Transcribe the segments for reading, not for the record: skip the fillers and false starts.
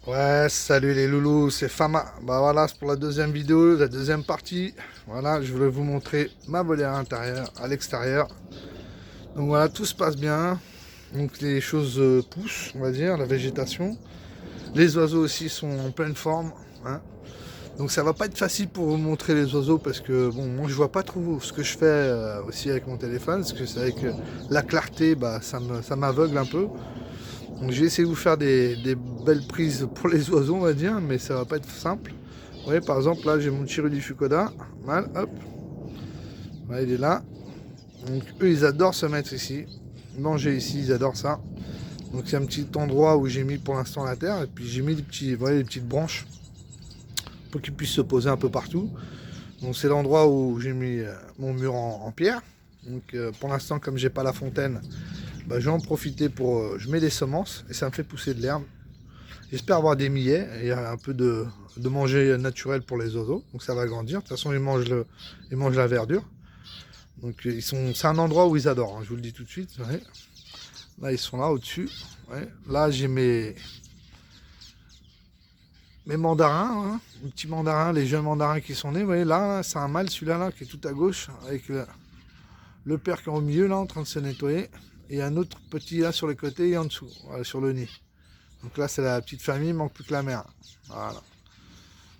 Ouais, salut les loulous, c'est Fama. Bah voilà, c'est pour la deuxième vidéo, la deuxième partie. Voilà, je voulais vous montrer ma volière intérieure, à l'extérieur. Donc voilà, tout se passe bien. Donc les choses poussent, on va dire, la végétation. Les oiseaux aussi sont en pleine forme, hein. Donc ça va pas être facile pour vous montrer les oiseaux parce que bon, moi je vois pas trop ce que je fais aussi avec mon téléphone, parce que c'est avec la clarté, bah ça m'aveugle un peu. Donc j'ai essayé de vous faire des belles prises pour les oiseaux, on va dire, mais ça va pas être simple. Vous voyez, par exemple, là j'ai mon Chiru Fukoda, mal, hop, ouais, il est là. Donc eux ils adorent se mettre ici, manger ici, ils adorent ça. Donc c'est un petit endroit où j'ai mis pour l'instant la terre, et puis j'ai mis des petits, vous voyez, des petites branches pour qu'ils puissent se poser un peu partout. Donc c'est l'endroit où j'ai mis mon mur en pierre. Donc pour l'instant, comme j'ai pas la fontaine, bah, je vais en profiter pour, je mets des semences et ça me fait pousser de l'herbe. J'espère avoir des millets et un peu de manger naturel pour les oiseaux. Donc ça va grandir. De toute façon, ils mangent la verdure. Donc c'est un endroit où ils adorent, hein, je vous le dis tout de suite. Ouais. Là, ils sont là au-dessus. Ouais. Là, j'ai mes mandarins, hein, les petits mandarins, les jeunes mandarins qui sont nés. Vous voyez, là, c'est un mâle, celui-là là, qui est tout à gauche, avec le père qui est au milieu, là, en train de se nettoyer. Et un autre petit là sur les côtés et en dessous, voilà, sur le nid. Donc là, c'est la petite famille, il manque plus que la mère. Voilà.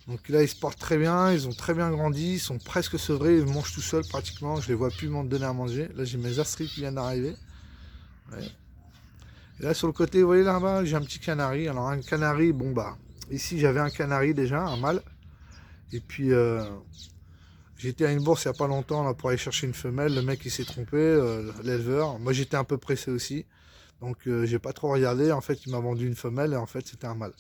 Donc là, ils se portent très bien, ils ont très bien grandi, ils sont presque sevrés, ils mangent tout seuls pratiquement. Je les vois plus m'en donner à manger. Là, j'ai mes astris qui viennent d'arriver. Ouais. Et là, sur le côté, vous voyez là-bas, j'ai un petit canari. Alors, un canari, bon bah, ici, j'avais un canari déjà, un mâle. Et puis, j'étais à une bourse il n'y a pas longtemps là, pour aller chercher une femelle. Le mec, il s'est trompé, l'éleveur. Moi, j'étais un peu pressé aussi. Donc, j'ai pas trop regardé. En fait, il m'a vendu une femelle et en fait, c'était un mâle.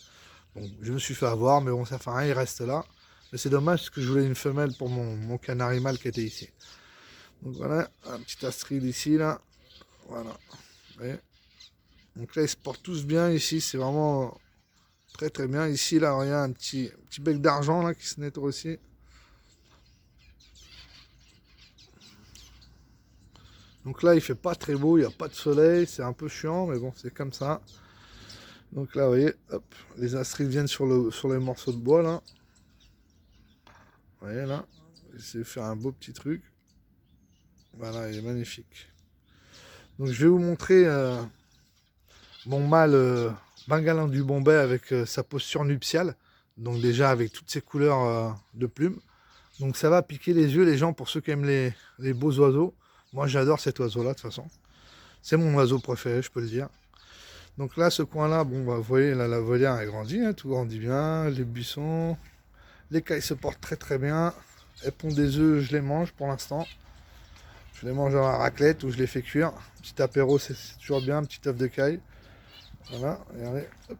Bon, je me suis fait avoir, mais bon, ça fait rien, il reste là. Mais c'est dommage parce que je voulais une femelle pour mon canari mâle qui était ici. Donc voilà, un petit astril ici, là. Voilà. Et donc là, ils se portent tous bien ici, c'est vraiment très très bien. Ici, là, il y a un petit bec d'argent là qui se nettoie aussi. Donc là, il fait pas très beau, il n'y a pas de soleil, c'est un peu chiant, mais bon, c'est comme ça. Donc là, vous voyez, hop, les astrils viennent sur les morceaux de bois là. Vous voyez là, j'essaie de faire un beau petit truc. Voilà, il est magnifique. Donc je vais vous montrer mon mâle bengalin du Bombay avec sa posture nuptiale. Donc déjà avec toutes ces couleurs de plumes. Donc ça va piquer les yeux les gens pour ceux qui aiment les beaux oiseaux. Moi j'adore cet oiseau là de toute façon. C'est mon oiseau préféré, je peux le dire. Donc là, ce coin-là, bon, bah, vous voyez, là, la volière a grandi, hein, tout grandit bien, les buissons, les cailles se portent très très bien. Elles pondent des œufs, je les mange pour l'instant. Je les mange à la raclette ou je les fais cuire. Petit apéro, c'est toujours bien, un petit œuf de caille. Voilà, regardez, hop,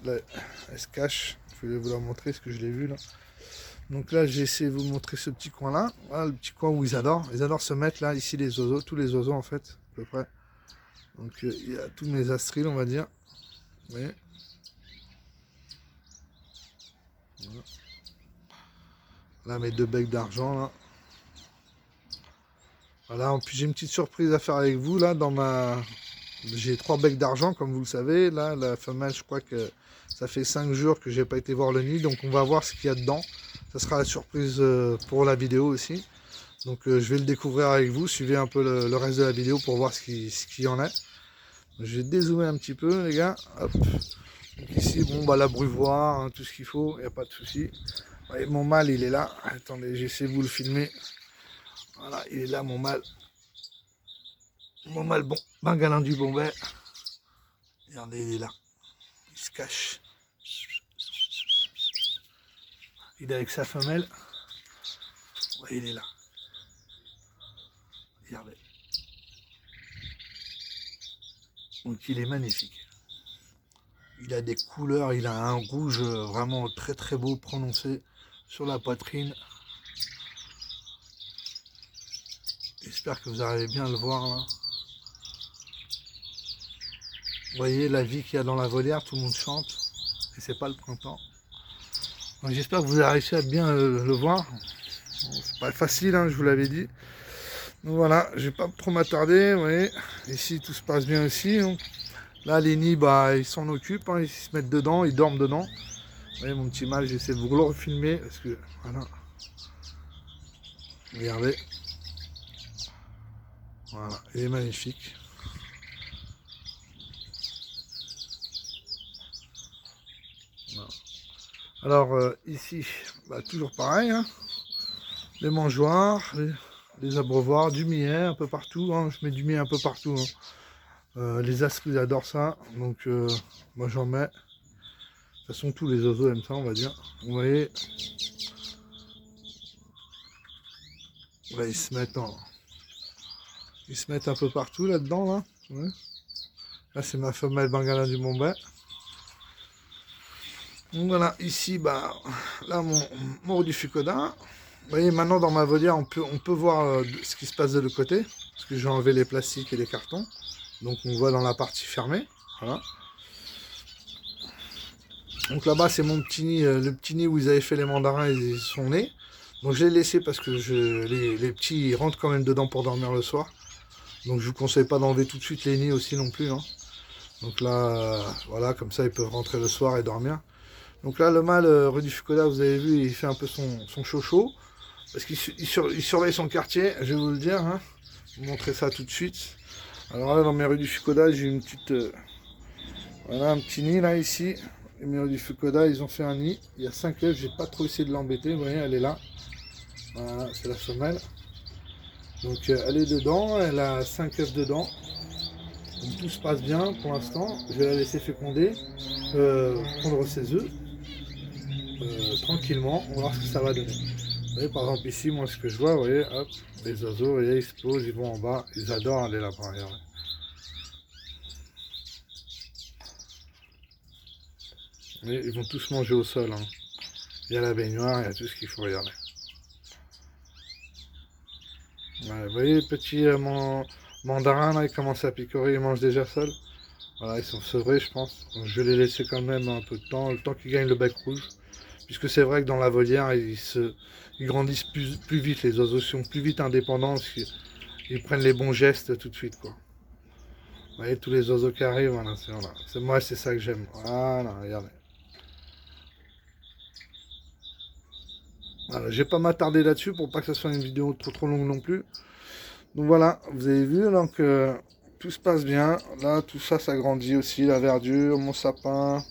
là, elle se cache. Je vais vous la montrer ce que je l'ai vu là. Donc là, j'ai essayé de vous montrer ce petit coin là. Voilà le petit coin où ils adorent. Ils adorent se mettre là, ici les oiseaux, tous les oiseaux en fait, à peu près. Donc il y a tous mes astriles, on va dire. Vous voyez, voilà. Là, mes deux becs d'argent là. Voilà, en plus j'ai une petite surprise à faire avec vous là dans ma. J'ai trois becs d'argent comme vous le savez. Là, la femelle, je crois que ça fait 5 jours que j'ai pas été voir le nid, donc on va voir ce qu'il y a dedans. Ça sera la surprise pour la vidéo aussi. Donc je vais le découvrir avec vous. Suivez un peu le reste de la vidéo pour voir ce qu'il y en a. Je vais dézoomer un petit peu les gars. Hop. Donc ici, bon bah l'abreuvoir, hein, tout ce qu'il faut, il n'y a pas de souci. Ouais, mon mâle il est là. Attendez, j'essaie de vous le filmer. Voilà, il est là mon mâle. Mon mâle bon, bengalin du Bombay. Regardez, il est là. Il se cache. Il est avec sa femelle. Ouais, il est là. Regardez. Donc il est magnifique. Il a des couleurs, il a un rouge vraiment très très beau prononcé sur la poitrine. J'espère que vous arrivez bien à le voir là. Vous voyez la vie qu'il y a dans la volière, tout le monde chante. Et c'est pas le printemps. Donc j'espère que vous avez réussi à bien le voir. C'est pas facile, hein, je vous l'avais dit. Donc voilà, je vais pas trop m'attarder, vous voyez. Ici tout se passe bien aussi. Donc. Là, les nids, bah, ils s'en occupent, hein, ils se mettent dedans, ils dorment dedans. Vous voyez, mon petit mâle, j'essaie de vous le refilmer parce que, voilà. Regardez. Voilà, il est magnifique. Voilà. Alors, ici, bah, toujours pareil, hein. Les mangeoires, les abreuvoirs, du millet un peu partout, hein. Je mets du millet un peu partout, hein. Les astres, ils adorent ça, donc moi j'en mets. De toute façon, tous les oiseaux aiment ça, on va dire. Vous voyez, là, ils se mettent un peu partout là-dedans, là. Ouais. Là, c'est ma femelle bengala du Bombay. Donc voilà, ici, bah, là, mon Ruddifucoda. Vous voyez, maintenant dans ma volière, on peut voir ce qui se passe de l'autre côté, parce que j'ai enlevé les plastiques et les cartons. Donc on voit dans la partie fermée. Voilà. Donc là-bas, c'est mon petit nid, le petit nid où ils avaient fait les mandarins, ils sont nés. Donc je l'ai laissé parce que les petits ils rentrent quand même dedans pour dormir le soir. Donc je vous conseille pas d'enlever tout de suite les nids aussi non plus, hein. Donc là, voilà, comme ça ils peuvent rentrer le soir et dormir. Donc là, le mâle Ruddifucoda, vous avez vu, il fait un peu son chocho. Parce qu'il surveille son quartier, je vais vous le dire, hein. Je vais vous montrer ça tout de suite. Alors là, dans mes Ruddifucoda, j'ai une petite... voilà, un petit nid là, ici. Les mes Ruddifucoda, ils ont fait un nid. Il y a 5 œufs, j'ai pas trop essayé de l'embêter. Vous voyez, elle est là. Voilà, c'est la femelle. Donc elle est dedans, elle a 5 œufs dedans. Donc tout se passe bien pour l'instant. Je vais la laisser féconder, prendre ses œufs. Tranquillement, on va voir ce que ça va donner. Vous voyez, par exemple ici, moi ce que je vois, vous voyez, hop, les oiseaux, vous voyez, ils se posent, ils vont en bas, ils adorent aller là-bas, regardez. Mais ils vont tous manger au sol, hein. Il y a la baignoire, il y a tout ce qu'il faut regarder. Ouais, vous voyez, les petits mandarins, là, ils commencent à picorer, ils mangent déjà seuls. Voilà, ils sont sevrés, je pense. Donc, je vais les laisser quand même un peu de temps, le temps qu'ils gagnent le bec rouge. Puisque c'est vrai que dans la volière, ils grandissent plus vite, les oiseaux sont plus vite indépendants, parce qu'ils prennent les bons gestes tout de suite, quoi. Vous voyez, tous les oiseaux qui arrivent, voilà, moi, c'est ça que j'aime. Voilà, regardez. Voilà, je vais pas m'attarder là-dessus pour pas que ce soit une vidéo trop longue non plus. Donc voilà, vous avez vu, donc tout se passe bien. Là, tout ça, ça grandit aussi, la verdure, mon sapin,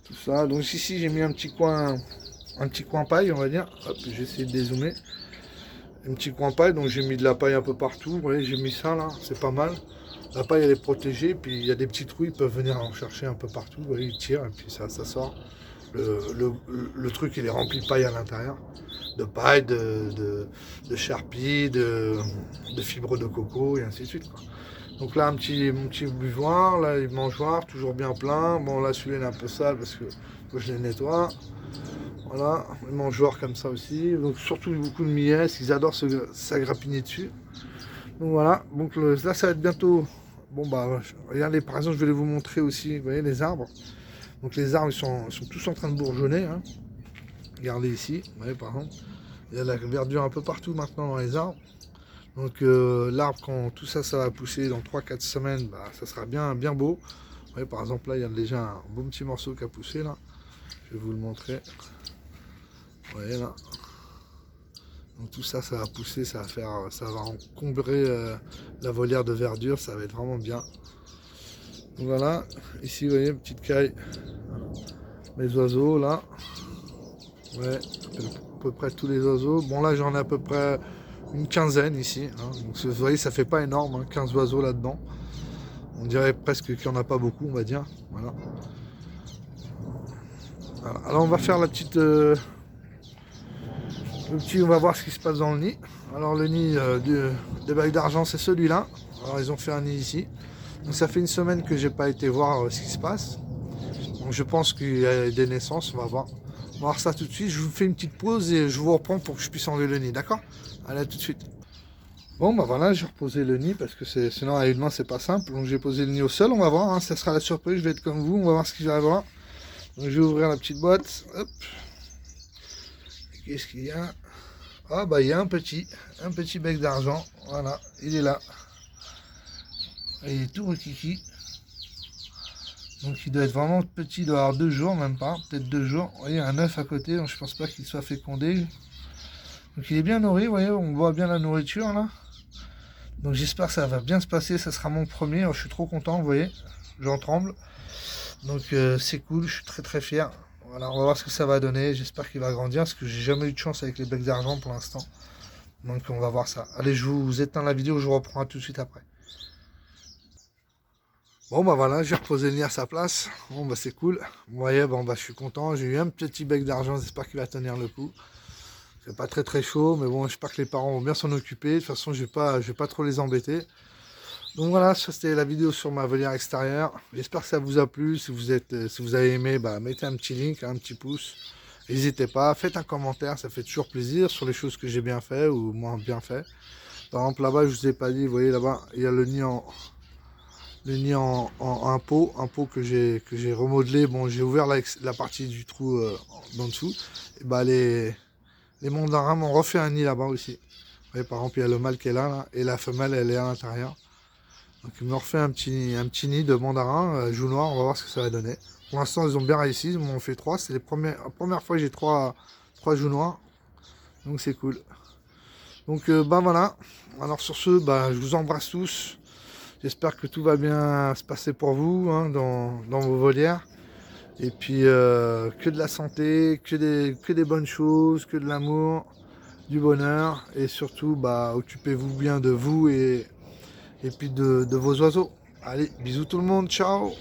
tout ça. Donc ici, j'ai mis un petit coin paille, on va dire. Hop, j'ai essayé de dézoomer. Un petit coin paille, donc j'ai mis de la paille un peu partout. Vous voyez, j'ai mis ça là, c'est pas mal. La paille, elle est protégée, puis il y a des petits trous, ils peuvent venir en chercher un peu partout. Vous voyez, ils tirent, et puis ça sort. Le truc, il est rempli de paille à l'intérieur. De paille, de charpie, de fibres de coco, et ainsi de suite, quoi. Donc là, mon petit buvoir, là, les mangeoires, toujours bien plein. Bon, là, celui-là, il est un peu sale parce que faut que je les nettoie. Voilà, les mangeoires comme ça aussi. Donc surtout beaucoup de millet, ils adorent s'aggrappiner dessus. Donc voilà, donc là, ça va être bientôt... Bon, bah, regardez, par exemple, je vais vous montrer aussi, vous voyez, les arbres. Donc les arbres, ils sont tous en train de bourgeonner, hein. Regardez ici, vous voyez, par exemple. Il y a la verdure un peu partout maintenant dans les arbres. Donc l'arbre, quand tout ça, ça va pousser dans 3-4 semaines, bah, ça sera bien beau. Vous voyez, par exemple, là, il y a déjà un bon petit morceau qui a poussé, là. Je vais vous le montrer. Vous voyez, là. Donc tout ça, ça va pousser, ça va encombrer la volière de verdure, ça va être vraiment bien. Donc voilà, ici, vous voyez, petite caille. Les oiseaux, là. Ouais, à peu près tous les oiseaux. Bon, là, j'en ai à peu près une quinzaine ici, hein. Donc, vous voyez, ça fait pas énorme, hein, 15 oiseaux là-dedans. On dirait presque qu'il n'y en a pas beaucoup, on va dire. Voilà. Voilà. Alors, on va faire la petite... on va voir ce qui se passe dans le nid. Alors, le nid des bagues d'argent, c'est celui-là. Alors, ils ont fait un nid ici. Donc, ça fait une semaine que j'ai pas été voir ce qui se passe. Donc, je pense qu'il y a des naissances, on va voir. On va voir ça tout de suite. Je vous fais une petite pause et je vous reprends pour que je puisse enlever le nid, d'accord? Allez, à tout de suite. Bon, bah voilà, j'ai reposé le nid parce que sinon à une main c'est pas simple. Donc j'ai posé le nid au sol, on va voir, hein, ça sera la surprise, je vais être comme vous, on va voir ce qu'il va y avoir. Donc je vais ouvrir la petite boîte, hop. Qu'est-ce qu'il y a? Ah bah il y a un petit bec d'argent, voilà, il est là. Il est tout rikiki. Donc il doit être vraiment petit, il doit avoir 2 jours, même pas, peut-être 2 jours. Vous voyez, un œuf à côté, donc je pense pas qu'il soit fécondé. Donc il est bien nourri, vous voyez, on voit bien la nourriture là. Donc j'espère que ça va bien se passer, ça sera mon premier. Alors, je suis trop content, vous voyez, j'en tremble. Donc c'est cool, je suis très fier. Voilà, on va voir ce que ça va donner. J'espère qu'il va grandir parce que j'ai jamais eu de chance avec les becs d'argent pour l'instant. Donc on va voir ça. Allez, je vous éteins la vidéo, je vous reprends tout de suite après. Bon bah voilà, j'ai reposé le nid à sa place. Bon bah c'est cool. Vous voyez, bon bah je suis content. J'ai eu un petit bec d'argent, j'espère qu'il va tenir le coup. C'est pas très chaud, mais bon, j'espère que les parents vont bien s'en occuper. De toute façon, je vais pas trop les embêter. Donc voilà, ça c'était la vidéo sur ma volière extérieure. J'espère que ça vous a plu. Si vous avez aimé, bah, mettez un petit link, un petit pouce. N'hésitez pas, faites un commentaire, ça fait toujours plaisir sur les choses que j'ai bien fait ou moins bien fait. Par exemple là-bas, je vous ai pas dit, vous voyez là-bas, il y a le nid en un pot que j'ai remodelé. Bon, j'ai ouvert la partie du trou d'en dessous. Et bah les mandarins m'ont refait un nid là-bas aussi. Vous voyez, par exemple, il y a le mâle qui est là, et la femelle elle est à l'intérieur. Donc ils m'ont refait un petit nid de mandarin joue noir, on va voir ce que ça va donner. Pour l'instant ils ont bien réussi, ils m'ont fait 3, c'est la première fois que j'ai 3 joues noirs. Donc c'est cool. Donc bah voilà, alors sur ce, bah, je vous embrasse tous. J'espère que tout va bien se passer pour vous hein, dans vos volières. Et puis que de la santé, que des bonnes choses, que de l'amour, du bonheur. Et surtout, bah, occupez-vous bien de vous et puis de vos oiseaux. Allez, bisous tout le monde, ciao!